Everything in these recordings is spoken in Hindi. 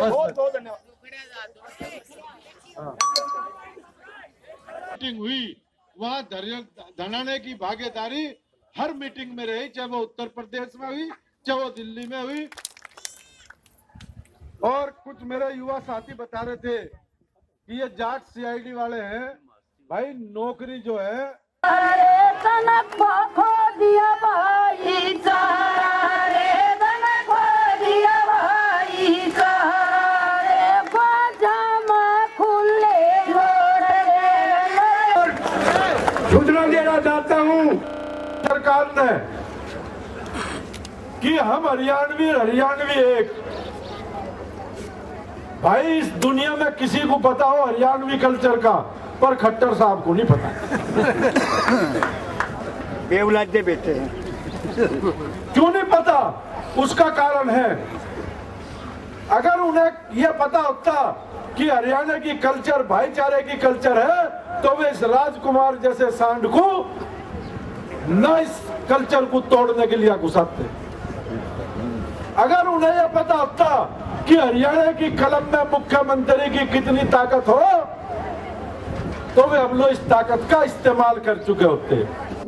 बहुत बहुत धन्यवाद। मीटिंग हुई वहाँ धरने की भागीदारी हर मीटिंग में रही, चाहे वो उत्तर प्रदेश में हुई चाहे वो दिल्ली में हुई। और कुछ मेरे युवा साथी बता रहे थे कि ये जाट सीआईडी वाले हैं। भाई नौकरी जो है सूचना देना चाहता हूँ सरकार ने कि हम हरियाणवी एक। भाई इस दुनिया में किसी को पता हो हरियाणवी कल्चर का, पर खट्टर साहब को नहीं पता। बेवलादे बेटे हैं। क्यों नहीं पता? उसका कारण है, अगर उन्हें यह पता होता कि हरियाणा की कल्चर भाईचारे की कल्चर है तो वे इस राजकुमार जैसे सांड को न इस कल्चर को तोड़ने के लिए घुसाते। अगर उन्हें यह पता होता कि हरियाणा की कलम में मुख्यमंत्री की कितनी ताकत हो तो वे हम लोग इस ताकत का इस्तेमाल कर चुके होते।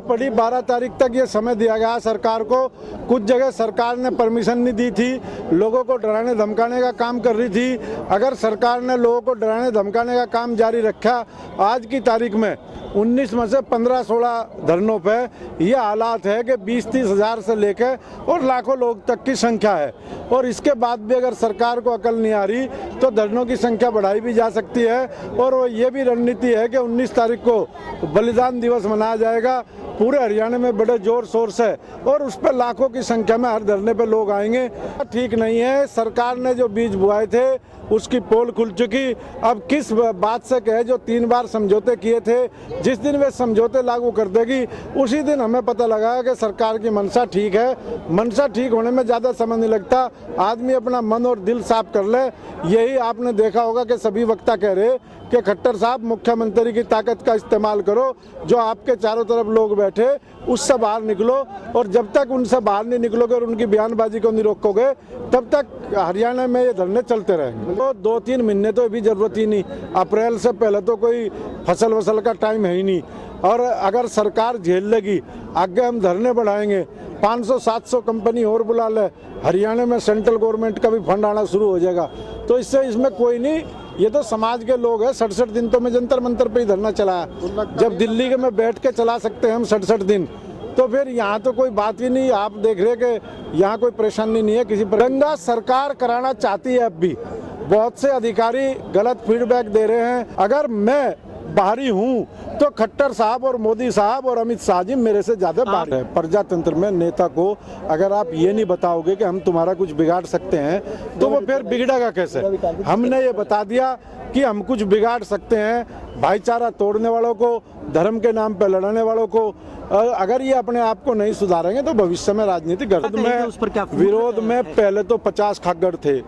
बड़ी 12 तारीख तक ये समय दिया गया सरकार को। कुछ जगह सरकार ने परमिशन नहीं दी थी, लोगों को डराने धमकाने का काम कर रही थी। अगर सरकार ने लोगों को डराने धमकाने का काम जारी रखा, आज की तारीख में 19 में से 15-16 धरनों पे ये हालात है कि 20-30 हज़ार से लेकर और लाखों लोग तक की संख्या है। और इसके बाद भी अगर सरकार को अकल नहीं आ रही तो धरनों की संख्या बढ़ाई भी जा सकती है। और ये भी रणनीति है कि 19 तारीख को बलिदान दिवस मनाया जाएगा पूरे हरियाणा में बड़े जोर शोर से, और उस पर लाखों की संख्या में हर धरने पे लोग आएंगे। ठीक नहीं है, सरकार ने जो बीज बुआए थे उसकी पोल खुल चुकी। अब किस बात से कहे जो 3 बार समझौते किए थे, जिस दिन वे समझौते लागू कर देगी उसी दिन हमें पता लगा कि सरकार की मंशा ठीक है। मंशा ठीक होने में ज़्यादा समय नहीं लगता, आदमी अपना मन और दिल साफ कर ले। यही आपने देखा होगा कि सभी वक्ता कह रहे कि खट्टर साहब मुख्यमंत्री की ताकत का इस्तेमाल करो, जो आपके चारों तरफ लोग बैठे उससे बाहर निकलो। और जब तक उनसे बाहर नहीं निकलोगे और उनकी बयानबाजी को नहीं रोकोगे तब तक हरियाणा में ये धरने चलते रहेंगे। तो 2-3 महीने तो भी जरूरत ही नहीं, अप्रैल से पहले तो कोई फसल वसल का टाइम है ही नहीं। और अगर सरकार झेल लेगी, आगे हम धरने बढ़ाएंगे, 500-700 कंपनी और बुला ले, हरियाणा में सेंट्रल गवर्नमेंट का भी फंड आना शुरू हो जाएगा। तो इससे इसमें कोई नहीं, ये तो समाज के लोग हैं। 67 दिन तो मैं जंतर मंतर पे ही धरना चलाया। जब दिल्ली के में बैठ के चला सकते हैं हम 67 दिन, तो फिर यहाँ तो कोई बात ही नहीं। आप देख रहे कि यहाँ कोई परेशानी नहीं है किसी पर। दंगा सरकार कराना चाहती है। अब भी बहुत से अधिकारी गलत फीडबैक दे रहे हैं। अगर मैं बाहरी हूँ तो खट्टर साहब और मोदी साहब और अमित शाह जी मेरे से ज्यादा बाहर है। प्रजातंत्र में नेता को अगर आप ये नहीं बताओगे कि हम तुम्हारा कुछ बिगाड़ सकते हैं तो वो फिर बिगड़ेगा कैसे। हमने ये बता दिया कि हम कुछ बिगाड़ सकते हैं। भाईचारा तोड़ने वालों को, धर्म के नाम पर लड़ने वालों को, अगर ये अपने आप को नहीं सुधारेंगे तो भविष्य में राजनीति विरोध में पहले तो 50 खागड़ थे,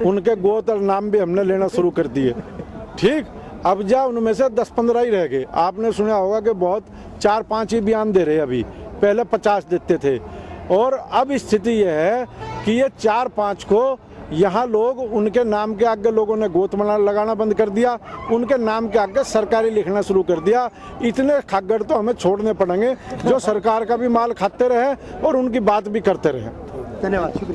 उनके गोत्र और नाम भी हमने लेना शुरू कर दिए। ठीक, अब जा उनमें से 10-15 ही रह गए। आपने सुना होगा कि बहुत 4-5 ही बयान दे रहे, अभी पहले 50 देते थे। और अब स्थिति यह है कि ये 4-5 को यहाँ लोग उनके नाम के आगे लोगों ने गोत लगाना बंद कर दिया, उनके नाम के आगे सरकारी लिखना शुरू कर दिया। इतने खागड़ तो हमें छोड़ने पड़ेंगे जो सरकार का भी माल खाते रहे और उनकी बात भी करते रहे। धन्यवाद, शुक्रिया।